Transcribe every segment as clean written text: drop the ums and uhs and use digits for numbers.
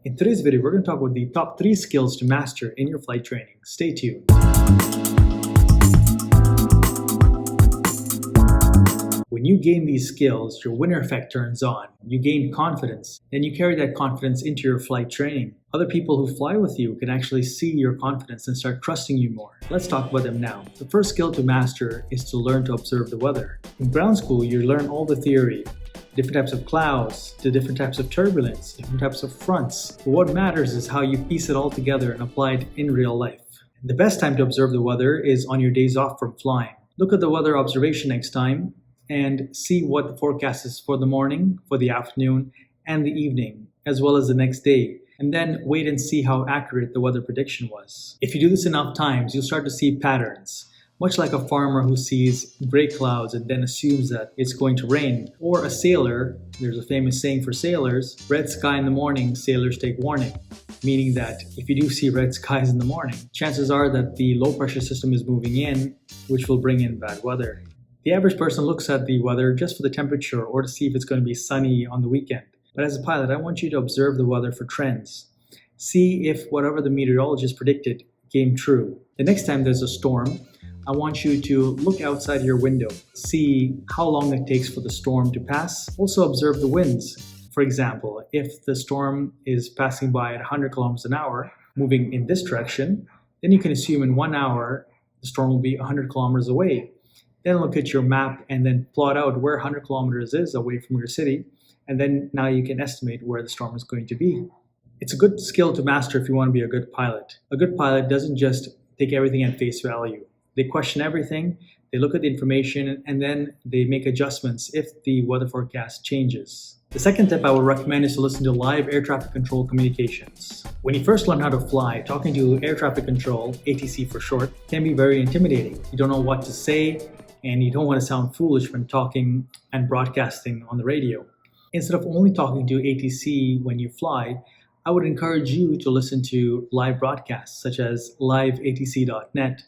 In today's video, we're going to talk about the top 3 skills to master in your flight training. Stay tuned. When you gain these skills, your winner effect turns on. You gain confidence, and you carry that confidence into your flight training. Other people who fly with you can actually see your confidence and start trusting you more. Let's talk about them now. The first skill to master is to learn to observe the weather. In ground school, you learn all the theory, different types of clouds, the different types of turbulence, different types of fronts. But what matters is how you piece it all together and apply it in real life. The best time to observe the weather is on your days off from flying. Look at the weather observation next time and see what the forecast is for the morning, for the afternoon, and the evening, as well as the next day. And then wait and see how accurate the weather prediction was. If you do this enough times, you'll start to see patterns. Much like a farmer who sees gray clouds and then assumes that it's going to rain. Or a sailor, there's a famous saying for sailors, red sky in the morning, sailors take warning. Meaning that if you do see red skies in the morning, chances are that the low pressure system is moving in, which will bring in bad weather. The average person looks at the weather just for the temperature or to see if it's going to be sunny on the weekend. But as a pilot, I want you to observe the weather for trends. See if whatever the meteorologist predicted came true. The next time there's a storm, I want you to look outside your window, see how long it takes for the storm to pass. Also observe the winds. For example, if the storm is passing by at 100 kilometers an hour, moving in this direction, then you can assume in 1 hour, the storm will be 100 kilometers away. Then look at your map and then plot out where 100 kilometers is away from your city. And then now you can estimate where the storm is going to be. It's a good skill to master if you want to be a good pilot. A good pilot doesn't just take everything at face value. They question everything, they look at the information, and then they make adjustments if the weather forecast changes. The second tip I would recommend is to listen to live air traffic control communications. When you first learn how to fly, talking to air traffic control, ATC for short, can be very intimidating. You don't know what to say, and you don't want to sound foolish when talking and broadcasting on the radio. Instead of only talking to ATC when you fly, I would encourage you to listen to live broadcasts such as liveatc.net.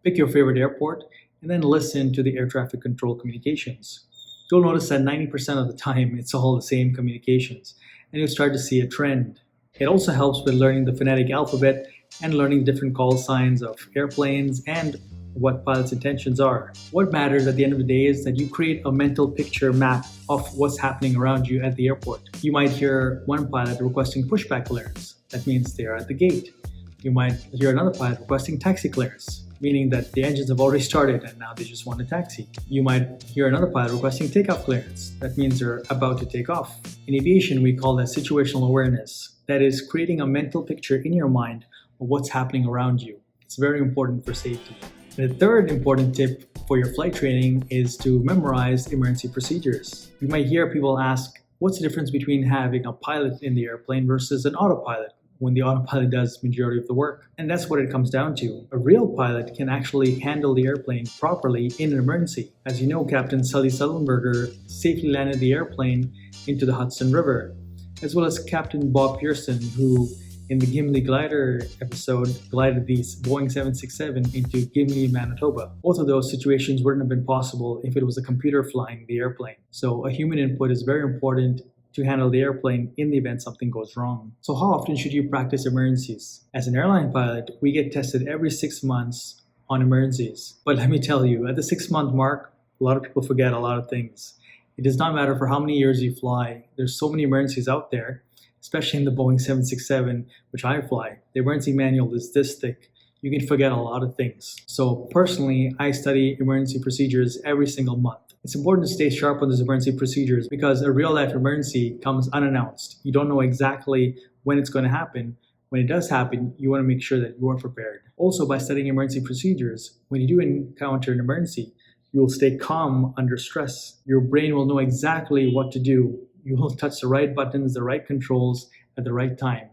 Pick your favorite airport and then listen to the air traffic control communications. You'll notice that 90% of the time it's all the same communications, and you'll start to see a trend. It also helps with learning the phonetic alphabet and learning different call signs of airplanes and what pilots' intentions are. What matters at the end of the day is that you create a mental picture map of what's happening around you at the airport. You might hear one pilot requesting pushback clearance. That means they are at the gate. You might hear another pilot requesting taxi clearance, meaning that the engines have already started and now they just want a taxi. You might hear another pilot requesting takeoff clearance. That means they're about to take off. In aviation, we call that situational awareness. That is creating a mental picture in your mind of what's happening around you. It's very important for safety. And the third important tip for your flight training is to memorize emergency procedures. You might hear people ask, what's the difference between having a pilot in the airplane versus an autopilot, when the autopilot does majority of the work? And that's what it comes down to. A real pilot can actually handle the airplane properly in an emergency. As you know, Captain Sully Sullenberger safely landed the airplane into the Hudson River, as well as Captain Bob Pearson, who in the Gimli glider episode glided the Boeing 767 into Gimli, Manitoba. Both of those situations wouldn't have been possible if it was a computer flying the airplane. So a human input is very important to handle the airplane in the event something goes wrong. So how often should you practice emergencies? As an airline pilot, we get tested every 6 months on emergencies. But let me tell you, at the 6-month mark, a lot of people forget a lot of things. It does not matter for how many years you fly. There's so many emergencies out there, especially in the Boeing 767, which I fly. The emergency manual is this thick. You can forget a lot of things. So personally, I study emergency procedures every single month. It's important to stay sharp on those emergency procedures because a real-life emergency comes unannounced. You don't know exactly when it's going to happen. When it does happen, you want to make sure that you are prepared. Also, by studying emergency procedures, when you do encounter an emergency, you will stay calm under stress. Your brain will know exactly what to do. You will touch the right buttons, the right controls at the right time.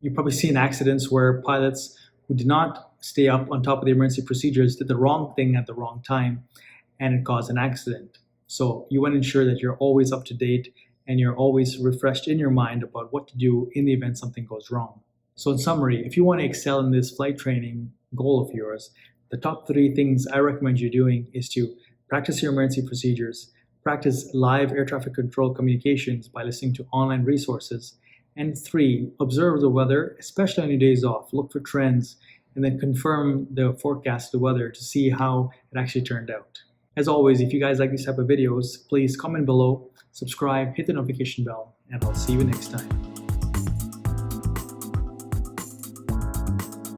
You've probably seen accidents where pilots who did not stay up on top of the emergency procedures did the wrong thing at the wrong time, and it caused an accident. So you want to ensure that you're always up to date and you're always refreshed in your mind about what to do in the event something goes wrong. So in summary, if you want to excel in this flight training goal of yours, the top 3 things I recommend you doing is to practice your emergency procedures, practice live air traffic control communications by listening to online resources, And 3, observe the weather, especially on your days off. Look for trends and then confirm the forecast of the weather to see how it actually turned out. As always, if you guys like these type of videos, please comment below, subscribe, hit the notification bell, and I'll see you next time.